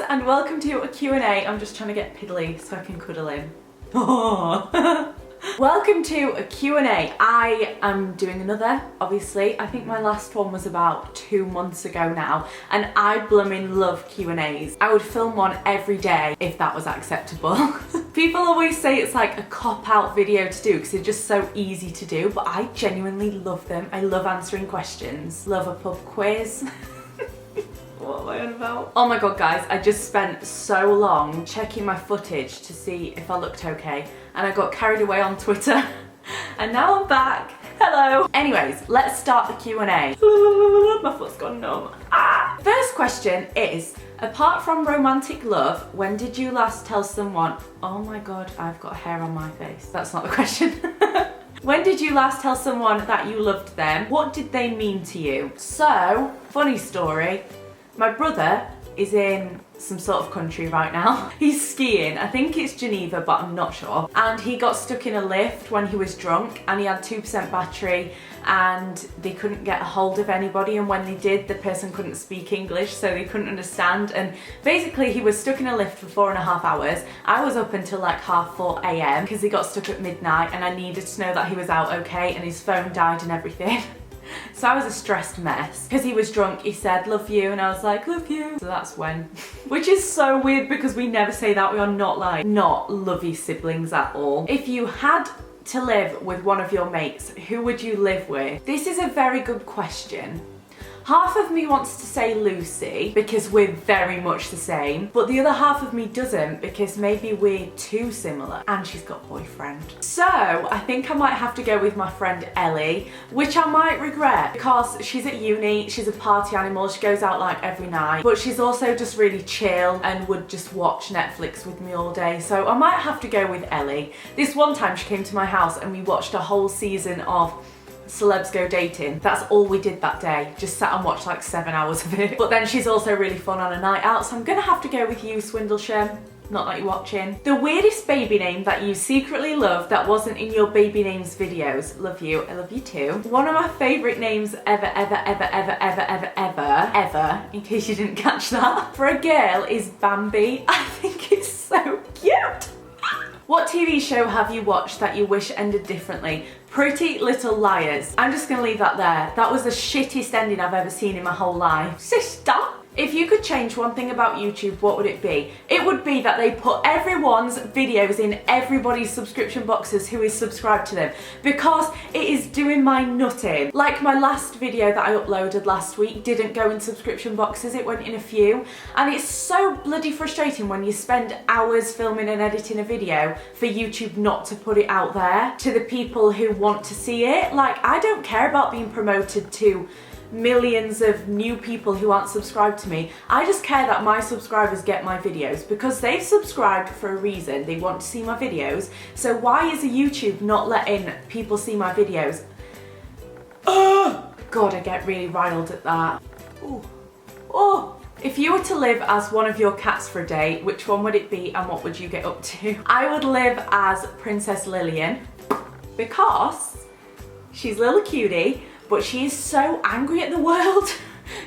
and welcome to a Q&A. I'm just trying to get piddly so I can cuddle him. Oh. Welcome to a Q&A. I am doing another, obviously. I think my last one was about 2 months ago now, and I blooming love Q&As. I would film one every day if that was acceptable. People always say it's like a cop-out video to do because they're just so easy to do, but I genuinely love them. I love answering questions, love a pub quiz. What am I on about? Oh my god, guys, I just spent so long checking my footage to see if I looked okay, and I got carried away on Twitter, and now I'm back. Hello. Anyways, let's start the Q&A. My foot's gone numb. Ah! First question is, apart from romantic love, when did you last tell someone, oh my god, I've got hair on my face? That's not the question. When did you last tell someone that you loved them? What did they mean to you? So, funny story. My brother is in some sort of country right now. He's skiing, I think it's Geneva, but I'm not sure. And he got stuck in a lift when he was drunk, and he had 2% battery, and they couldn't get a hold of anybody, and when they did, the person couldn't speak English, so they couldn't understand. And basically he was stuck in a lift for 4.5 hours. I was up until like 4:30 AM because he got stuck at midnight, and I needed to know that he was out okay, and his phone died and everything. So I was a stressed mess. Because he was drunk, he said, love you, and I was like, love you. So that's when. Which is so weird because we never say that. We are not lovey siblings at all. If you had to live with one of your mates, who would you live with? This is a very good question. Half of me wants to say Lucy because we're very much the same, but the other half of me doesn't because maybe we're too similar, and she's got a boyfriend. So I think I might have to go with my friend Ellie, which I might regret because she's at uni, she's a party animal, she goes out like every night, but she's also just really chill and would just watch Netflix with me all day. So I might have to go with Ellie. This one time she came to my house and we watched a whole season of Celebs Go Dating. That's all we did that day. Just sat and watched like 7 hours of it. But then she's also really fun on a night out, so I'm gonna have to go with you, Swindlesham. Not that you're watching. The weirdest baby name that you secretly love that wasn't in your baby names videos. Love you. I love you too. One of my favourite names ever, in case you didn't catch that, for a girl is Bambi. I think it's so cute. What TV show have you watched that you wish ended differently? Pretty Little Liars. I'm just gonna leave that there. That was the shittiest ending I've ever seen in my whole life. Sister! If you could change one thing about YouTube, what would it be? It would be that they put everyone's videos in everybody's subscription boxes who is subscribed to them, because it is doing my nutting. Like my last video that I uploaded last week didn't go in subscription boxes, it went in a few, and it's so bloody frustrating when you spend hours filming and editing a video for YouTube not to put it out there to the people who want to see it. Like, I don't care about being promoted to millions of new people who aren't subscribed to me. I just care that my subscribers get my videos because they've subscribed for a reason. They want to see my videos. So why is a YouTube not letting people see my videos? Oh god, I get really riled at that. Ooh. Oh. If you were to live as one of your cats for a day, which one would it be and what would you get up to? I would live as Princess Lillian because she's a little cutie, but she is so angry at the world.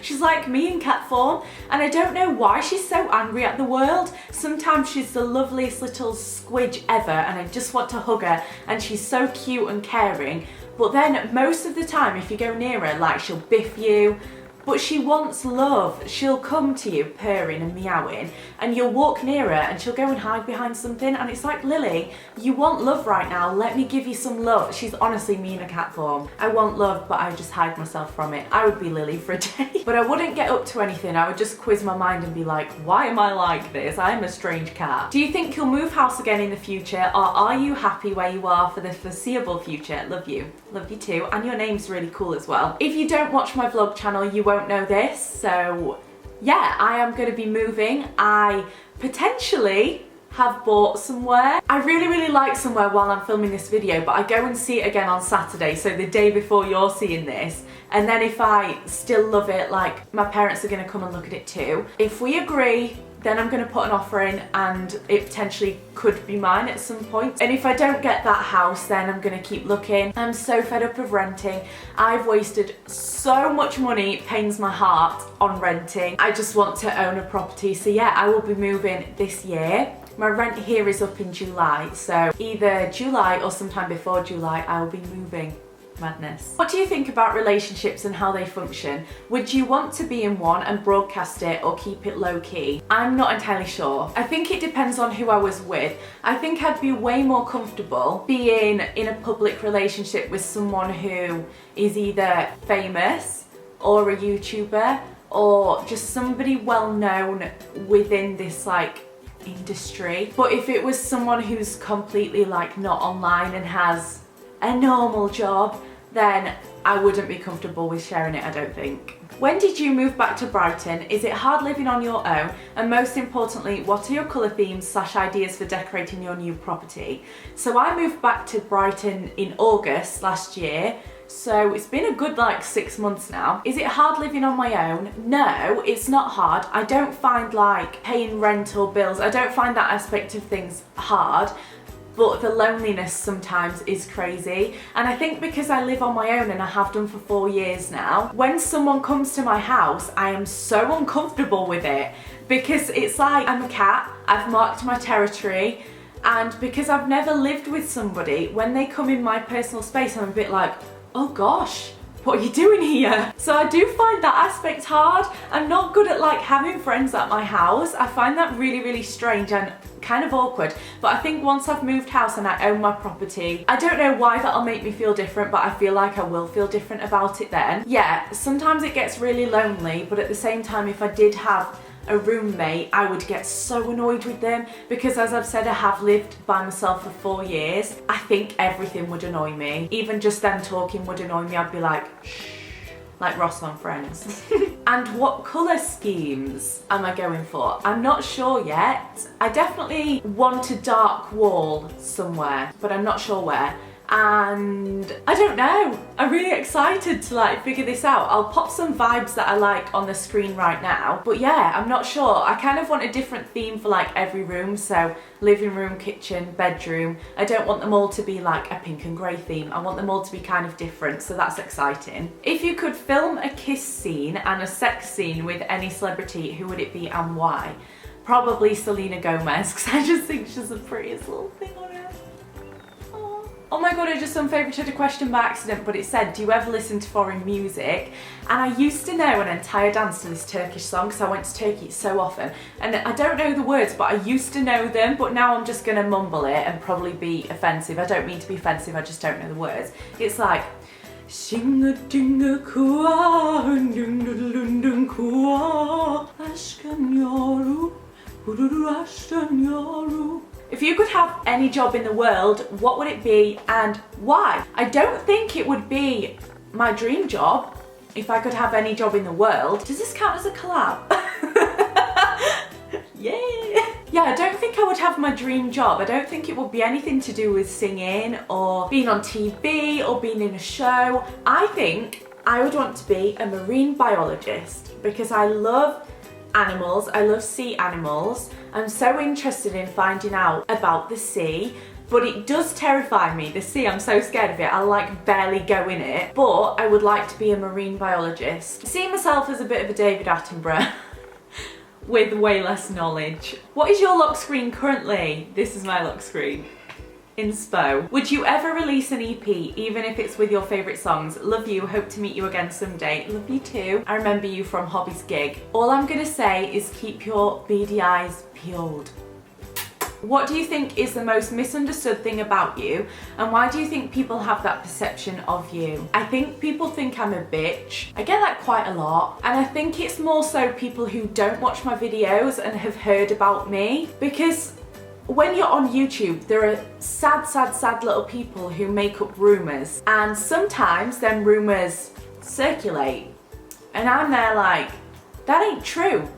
She's like me in cat form, and I don't know why she's so angry at the world. Sometimes she's the loveliest little squidge ever, and I just want to hug her, and she's so cute and caring. But then most of the time, if you go near her, like, she'll biff you. But she wants love. She'll come to you purring and meowing, and you'll walk near her and she'll go and hide behind something, and it's like, Lily, you want love right now, let me give you some love. She's honestly me in a cat form. I want love, but I just hide myself from it. I would be Lily for a day. But I wouldn't get up to anything. I would just quiz my mind and be like, why am I like this? I'm a strange cat. Do you think you'll move house again in the future, or are you happy where you are for the foreseeable future? Love you. Love you too. And your name's really cool as well. If you don't watch my vlog channel, you won't know this, so yeah, I am going to be moving. I potentially have bought somewhere. I really like somewhere while I'm filming this video, but I go and see it again on Saturday, so the day before you're seeing this, and then if I still love it, like, my parents are going to come and look at it too. If we agree then I'm going to put an offer in and it potentially could be mine at some point. And if I don't get that house, then I'm going to keep looking. I'm so fed up of renting. I've wasted so much money, it pains my heart, on renting. I just want to own a property. So yeah, I will be moving this year. My rent here is up in July, so either July or sometime before July I will be moving. Madness. What do you think about relationships and how they function? Would you want to be in one and broadcast it or keep it low key? I'm not entirely sure. I think it depends on who I was with. I think I'd be way more comfortable being in a public relationship with someone who is either famous or a YouTuber or just somebody well known within this like industry. But if it was someone who's completely like not online and has a normal job, then I wouldn't be comfortable with sharing it, I don't think. When did you move back to Brighton? Is it hard living on your own? And most importantly, what are your colour themes / ideas for decorating your new property? So I moved back to Brighton in August last year, so it's been a good like 6 months now. Is it hard living on my own? No, it's not hard. I don't find like paying rent or bills, I don't find that aspect of things hard. But the loneliness sometimes is crazy. And I think because I live on my own and I have done for 4 years now, when someone comes to my house, I am so uncomfortable with it because it's like I'm a cat, I've marked my territory, and because I've never lived with somebody, when they come in my personal space, I'm a bit like, oh gosh, what are you doing here? So I do find that aspect hard. I'm not good at like having friends at my house. I find that really, really strange and kind of awkward. But I think once I've moved house and I own my property, I don't know why that'll make me feel different, but I feel like I will feel different about it then. Yeah, sometimes it gets really lonely, but at the same time, if I did have a roommate, I would get so annoyed with them because, as I've said, I have lived by myself for 4 years. I think everything would annoy me. Even just them talking would annoy me. I'd be like, shh, like Ross on Friends. And what colour schemes am I going for? I'm not sure yet. I definitely want a dark wall somewhere, but I'm not sure where. And I don't know, I'm really excited to like figure this out. I'll pop some vibes that I like on the screen right now, but yeah, I'm not sure. I kind of want a different theme for like every room, so living room, kitchen, bedroom. I don't want them all to be like a pink and grey theme. I want them all to be kind of different, so that's exciting. If you could film a kiss scene and a sex scene with any celebrity, who would it be and why? Probably Selena Gomez, because I just think she's the prettiest little thing on earth. Oh my god, I just unfavourited a question by accident, but it said, do you ever listen to foreign music? And I used to know an entire dance to this Turkish song because I went to Turkey so often. And I don't know the words, but I used to know them, but now I'm just going to mumble it and probably be offensive. I don't mean to be offensive, I just don't know the words. It's like, Singa-dinga-kua, ding-ding-ding-ding-kua, ashkan-yaru, hururu-ashkan-yaru. If you could have any job in the world, what would it be and why? I don't think it would be my dream job if I could have any job in the world. Does this count as a collab? Yeah. Yeah, I don't think I would have my dream job. I don't think it would be anything to do with singing or being on TV or being in a show. I think I would want to be a marine biologist because I love animals, I love sea animals. I'm so interested in finding out about the sea, but it does terrify me. The sea, I'm so scared of it. I like barely go in it, but I would like to be a marine biologist. See myself as a bit of a David Attenborough with way less knowledge. What is your lock screen currently? This is my lock screen. Inspo. Would you ever release an EP, even if it's with your favourite songs? Love you, hope to meet you again someday. Love you too. I remember you from Hobby's gig. All I'm gonna say is keep your beady eyes peeled. What do you think is the most misunderstood thing about you, and why do you think people have that perception of you? I think people think I'm a bitch. I get that quite a lot, and I think it's more so people who don't watch my videos and have heard about me, because when you're on YouTube, there are sad, sad, sad little people who make up rumours, and sometimes them rumours circulate, and I'm there like, that ain't true,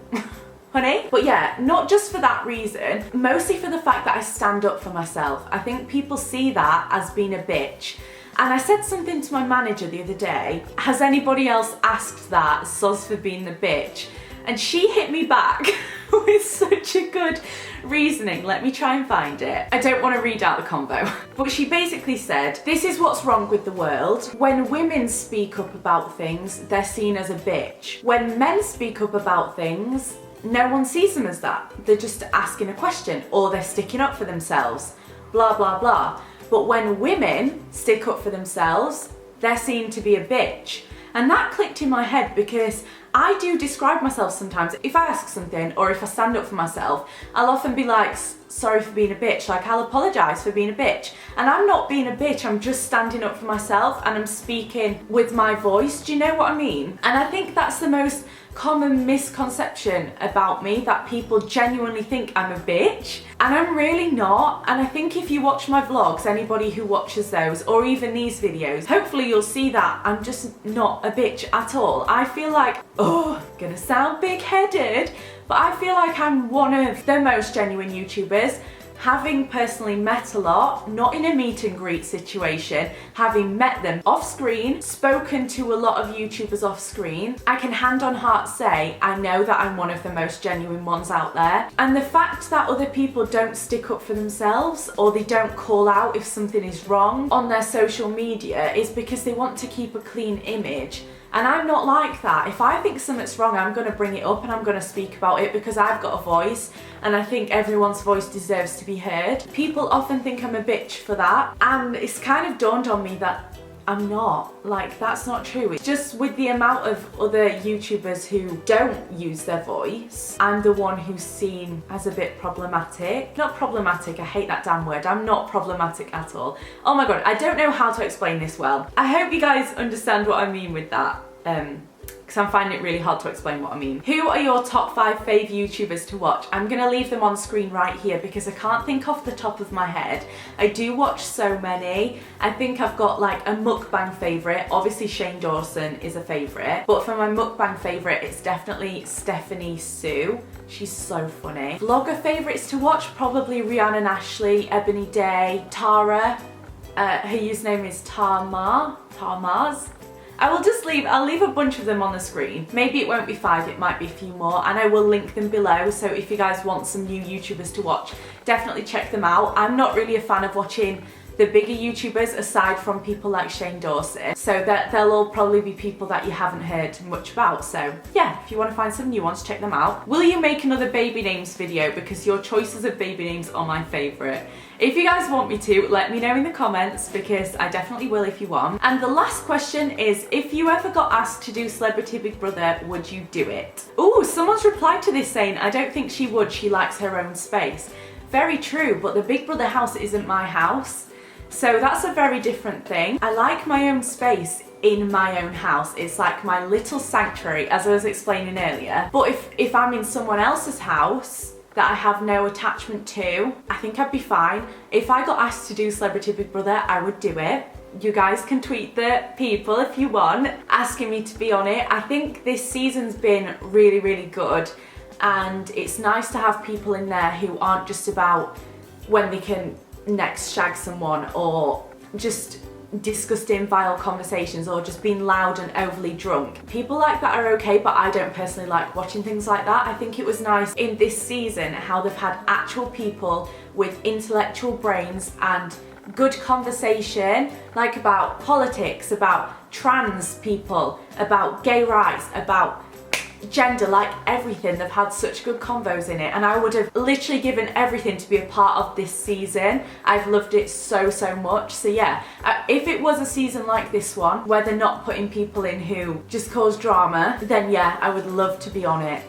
honey. But yeah, not just for that reason, mostly for the fact that I stand up for myself. I think people see that as being a bitch. And I said something to my manager the other day, has anybody else asked that, soz for being the bitch? And she hit me back with such such a good reasoning. Let me try and find it. I don't want to read out the convo. But she basically said, this is what's wrong with the world. When women speak up about things, they're seen as a bitch. When men speak up about things, no one sees them as that. They're just asking a question or they're sticking up for themselves. Blah, blah, blah. But when women stick up for themselves, they're seen to be a bitch. And that clicked in my head because I do describe myself sometimes. If I ask something or if I stand up for myself, I'll often be like, sorry for being a bitch. Like, I'll apologise for being a bitch. And I'm not being a bitch, I'm just standing up for myself and I'm speaking with my voice. Do you know what I mean? And I think that's the most common misconception about me, that people genuinely think I'm a bitch, and I'm really not. And I think if you watch my vlogs, anybody who watches those or even these videos, hopefully you'll see that I'm just not a bitch at all. I feel like, oh, gonna sound big-headed, but I feel like I'm one of the most genuine YouTubers. Having personally met a lot, not in a meet and greet situation, having met them off screen, spoken to a lot of YouTubers off screen, I can hand on heart say I know that I'm one of the most genuine ones out there. And the fact that other people don't stick up for themselves or they don't call out if something is wrong on their social media is because they want to keep a clean image. And I'm not like that. If I think something's wrong, I'm going to bring it up and I'm going to speak about it because I've got a voice and I think everyone's voice deserves to be heard. People often think I'm a bitch for that, and it's kind of dawned on me that I'm not. Like, that's not true. It's just with the amount of other YouTubers who don't use their voice, I'm the one who's seen as a bit problematic. Not problematic, I hate that damn word. I'm not problematic at all. Oh my god, I don't know how to explain this well. I hope you guys understand what I mean with that. Because I'm finding it really hard to explain what I mean. Who are your top 5 fave YouTubers to watch? I'm gonna leave them on screen right here because I can't think off the top of my head. I do watch so many. I think I've got like a mukbang favourite. Obviously Shane Dawson is a favourite, but for my mukbang favourite, it's definitely Stephanie Sue. She's so funny. Vlogger favourites to watch, probably Rihanna and Ashley, Ebony Day, Tara. Her username is Tarmars. I'll leave a bunch of them on the screen. Maybe it won't be 5, it might be a few more, and I will link them below, so if you guys want some new YouTubers to watch, definitely check them out. I'm not really a fan of watching the bigger YouTubers aside from people like Shane Dawson, so that they'll all probably be people that you haven't heard much about. So yeah, if you want to find some new ones, check them out. Will you make another baby names video? Because your choices of baby names are my favourite. If you guys want me to, let me know in the comments because I definitely will if you want. And the last question is, if you ever got asked to do Celebrity Big Brother, would you do it? Ooh, someone's replied to this saying, I don't think she would, she likes her own space. Very true, but the Big Brother house isn't my house. So that's a very different thing. I like my own space in my own house. It's like my little sanctuary, as I was explaining earlier. But if I'm in someone else's house that I have no attachment to, I think I'd be fine. If I got asked to do Celebrity Big Brother, I would do it. You guys can tweet the people if you want, asking me to be on it. I think this season's been really, really good. And it's nice to have people in there who aren't just about when they can next shag someone or just disgusting vile conversations or just being loud and overly drunk. People like that are okay, but I don't personally like watching things like that. I think it was nice in this season how they've had actual people with intellectual brains and good conversation, like about politics, about trans people, about gay rights, about gender, like everything. They've had such good convos in it, and I would have literally given everything to be a part of this season. I've loved it so much. So yeah, if it was a season like this one where they're not putting people in who just cause drama, then yeah, I would love to be on it.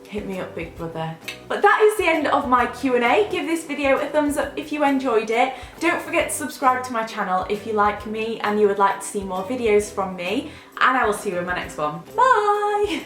Hit me up, Big Brother. But that is the end of my Q&A. Give this video a thumbs up if you enjoyed it. Don't forget to subscribe to my channel if you like me and you would like to see more videos from me, and I will see you in my next one. Bye!